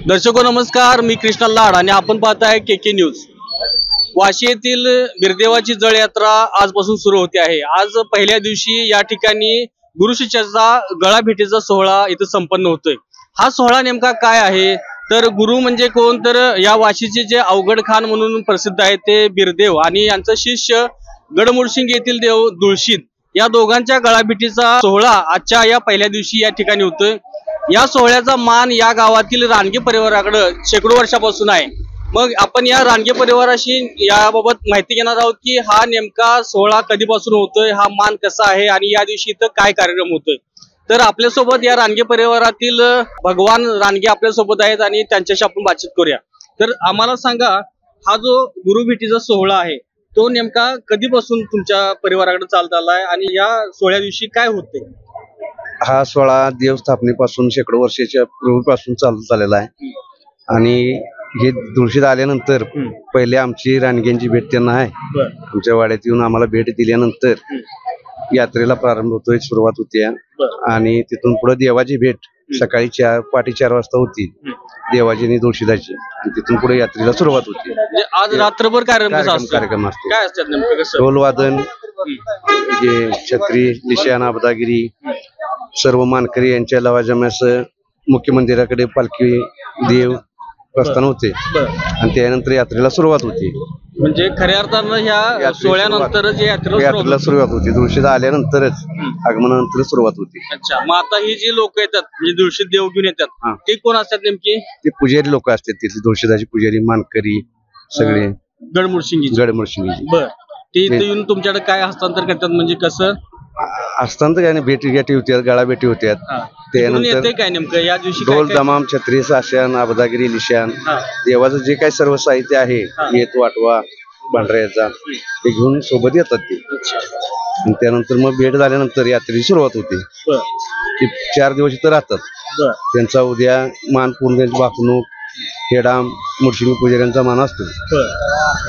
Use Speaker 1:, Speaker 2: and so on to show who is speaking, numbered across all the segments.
Speaker 1: दर्शको नमस्कार, मी कृष्णा लाड आणि आपण पाहताय केके न्यूज। वाशी येथील बिरदेवाची जळ यात्रा आजपासून सुरू होते आहे। आज पहिल्या दिवशी या ठिकाणी गुरुशिष्याचा गळा भेटीचा सोहळा इथे संपन्न होतोय। हा सोहळा नेमका काय आहे तर गुरु म्हणजे कोण तर या वाशीचे जे अवघड खान म्हणून प्रसिद्ध आहे ते बिरदेव आणि यांचा शिष्य गडमुळशिंग येथील देव दुळशीत या दोघांच्या गळाभेटीचा सोहळा आजच्या या पहिल्या दिवशी या ठिकाणी होतोय। या सोहळ्याचा मान या गावातील रानगे परिवाराकडे शेकडो वर्षापासून आहे। मग आपण या रानगे परिवाराशी याबाबत माहिती घेणार आहोत की हा नेमका सोहळा कधीपासून होतोय, हा मान कसा आहे आणि या दिवशी इथं काय कार्यक्रम होतोय। तर आपल्यासोबत या रानगे परिवारातील भगवान रानगे आपल्यासोबत आहेत आणि त्यांच्याशी आपण बातचीत करूया। तर आम्हाला सांगा, हा जो गुरुभेटीचा सोहळा आहे तो नेमका कधीपासून तुमच्या परिवाराकडे चालत आलाय आणि या सोहळ्या दिवशी काय होते?
Speaker 2: हा सोहळा देवस्थापनेपासून शेकडो वर्षाच्या पूर्वीपासून चालत आलेला आहे आणि हे दुळशीत आल्यानंतर पहिले आमची रानग्यांची भेट त्यांना आहे। आमच्या वाड्यात येऊन आम्हाला भेट दिल्यानंतर यात्रेला प्रारंभ होतोय, सुरुवात होते आणि तिथून पुढे देवाची भेट सकाळी 4 वाजता होती, देवाची आणि दुळशीदाची, आणि तिथून पुढे यात्रेला सुरुवात होती।
Speaker 1: आज रात्रभर
Speaker 2: कार्यक्रम असतो।
Speaker 1: काय असतात नेमकं कसं?
Speaker 2: ढोल वादन, जे छत्री, निशाण, आबदागिरी, सर्व मानकरी यांच्या लवाजम्यासह मुख्य मंदिराकडे पालखी देव प्रस्थान होते आणि त्यानंतर यात्रेला सुरुवात होती।
Speaker 1: म्हणजे खऱ्या अर्थानं ह्या सोहळ्यानंतर जे
Speaker 2: यात्रेला सुरुवात होती, दुळशीत आल्यानंतरच आगमनानंतर सुरुवात होती।
Speaker 1: अच्छा, मग आता ही जी लोक येतात म्हणजे दुळशीत देव घेऊन येतात ते कोण असतात नेमकी?
Speaker 2: ते पुजारी लोक असतात, तिथले दुळशीदाची पुजारी, मानकरी सगळे
Speaker 1: गडमुळशिंगी। बर, ते इथे येऊन तुमच्याकडे काय हस्तांतर करतात म्हणजे कसं
Speaker 2: हस्तांतर? आणि भेटी होत्या, गळा भेटी होत्या। त्यानंतर
Speaker 1: काय नेमकं या दिवशी
Speaker 2: ढोल दमाम, छत्री, साशन, आबदागिरी, निशाण, देवाचं जे काही सर्व साहित्य आहे, येत वाटवा भांडऱ्याचा, ते घेऊन सोबत येतात ते। आणि त्यानंतर मग भेट झाल्यानंतर यात्रेची सुरुवात होते। ते 4 दिवस इथं राहतात। त्यांचा उद्या मान पूर्ण वाकणूक, हेडा, मुळशिंगी पुजाऱ्यांचा मान असतो।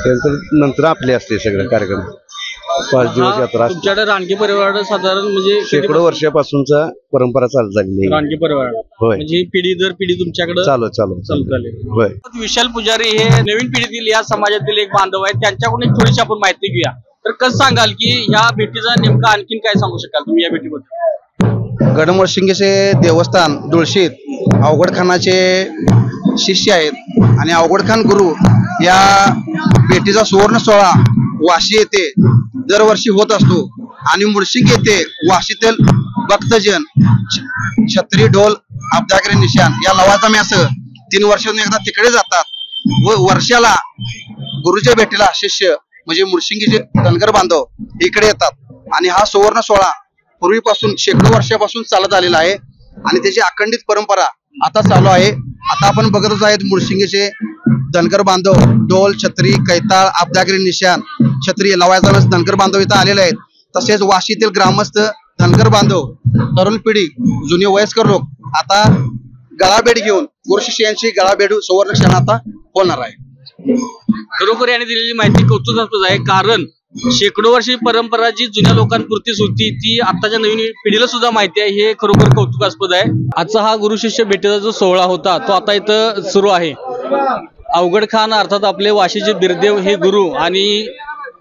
Speaker 2: त्यानंतर नंतर आपले असते सगळं कार्यक्रम। 5 दिवस यात्रा असते।
Speaker 1: तुमच्याकडे रानगे परिवार साधारण म्हणजे
Speaker 2: शेकडो वर्षापासूनचा परंपरा चालू झालेली आहे
Speaker 1: रानगे परिवार।
Speaker 2: होय,
Speaker 1: म्हणजे पिढी दर पिढी तुमच्याकडे चालत आले।
Speaker 2: होय।
Speaker 1: विशाल पुजारी हे नवीन पिढीतील या समाजातील एक बांधव आहेत, त्यांच्याकडून एक थोडीशी आपण माहिती घेऊया। तर कसं सांगाल की ह्या भेटीचा नेमका आणखीन काय सांगू शकाल तुम्ही या भेटीबद्दल?
Speaker 3: गडमुळशिंगीचे देवस्थान दुळशीत अवघड खानाचे शिष्य आहेत आणि अवघड खान गुरु या भेटीचा सुवर्ण सोहळा वाशी येथे दरवर्षी होत असतो आणि मुळशिंग येथे वाशीतील भक्तजन छत्री, ढोल, आबदागिरी, निशाण या लवाजम्यासह 3 वर्षातून एकदा तिकडे जातात व वर्षाला गुरुच्या भेटीला शिष्य म्हणजे मुळशिंगीचे धनगर बांधव इकडे येतात आणि हा सुवर्ण सोहळा पूर्वीपासून शेकडो वर्षापासून चालत आलेला आहे आणि त्याची अखंडित परंपरा आता चालू आहे। आता आपण बघतच आहेत मुळशिंगीचे धनगर बांधव ढोल, छत्री, कैताळ, आबदागिरी, निशाण, छत्री लवाजम्यास धनगर बांधव इथं आलेले आहेत। तसेच वाशीतील ग्रामस्थ धनगर बांधव, तरुण पिढी, जुने वयस्कर लोक आता गळाभेट घेऊन गुरुशिष्यांची गळाभेट सुवर्ण क्षण आता होणार आहे।
Speaker 1: खरोखर याने दिलेली माहिती कौतुकास्पद आहे, कारण शेकडो वर्षी परंपरा जी जुन्या लोकांपुरतीच होती ती आताच्या नवीन पिढीला सुद्धा माहिती आहे, हे खरोखर कौतुकास्पद आहे। आजचा हा गुरु शिष्य भेटीचा जो सोहळा होता तो आता इथं सुरू आहे। अवघड खान अर्थात आपले वाशीचे बिरदेव हे गुरु आणि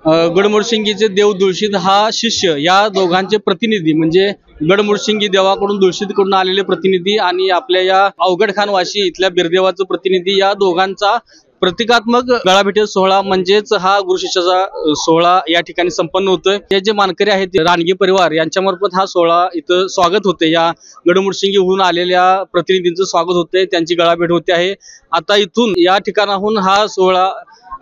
Speaker 1: गडमुळशिंगीचे देव दुळशीत हा शिष्य, या दोघांचे प्रतिनिधी म्हणजे गडमुळशिंगी देवाकडून दुळशीतकडून आलेले प्रतिनिधी आणि आपल्या या अवघड खान वाशी इथल्या बिरदेवाचं प्रतिनिधी, या दोघांचा प्रतिकात्मक गळाभेटीचा सोहळा म्हणजेच हा गुरु शिष्याचा सोहळा या ठिकाणी संपन्न होतोय। हे जे मानकरी आहेत रानगे परिवार यांच्या मार्फत हा सोहळा इथं स्वागत होते, या गडमुळशिंगीहून आलेल्या प्रतिनिधींचं स्वागत होते, त्यांची गळाभेट होते आहे। आता इथून या ठिकाणाहून हा सोहळा,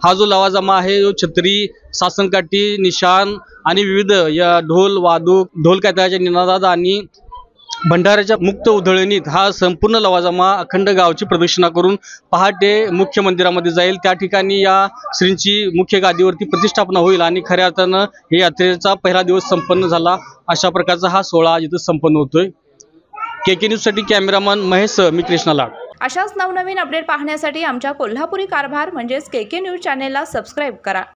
Speaker 1: हा जो लवाजमा आहे, जो छत्री, सासनकाठी, निशाण आणि विविध या ढोल वादूक, ढोल कैताळाच्या निनादात आणि भंडाऱ्याच्या मुक्त उधळणीत हा संपूर्ण लवाजमा अखंड गावची प्रदक्षिणा करून पहाटे मुख्य मंदिरामध्ये जाईल। त्या ठिकाणी या श्रींची मुख्य गादीवरती प्रतिष्ठापना होईल आणि खऱ्या अर्थानं हे यात्रेचा पहिला दिवस संपन्न झाला, अशा प्रकारचा हा सोहळा इथं संपन्न होतोय। केके न्यूज साठी कॅमेरामन महेश, मी कृष्णा लाड।
Speaker 4: अशाच नवनवीन अपडेट पाहण्यासाठी आमच्या कोल्हापुरी कारभार म्हणजेच केके न्यूज चॅनेलला सबस्क्राईब करा।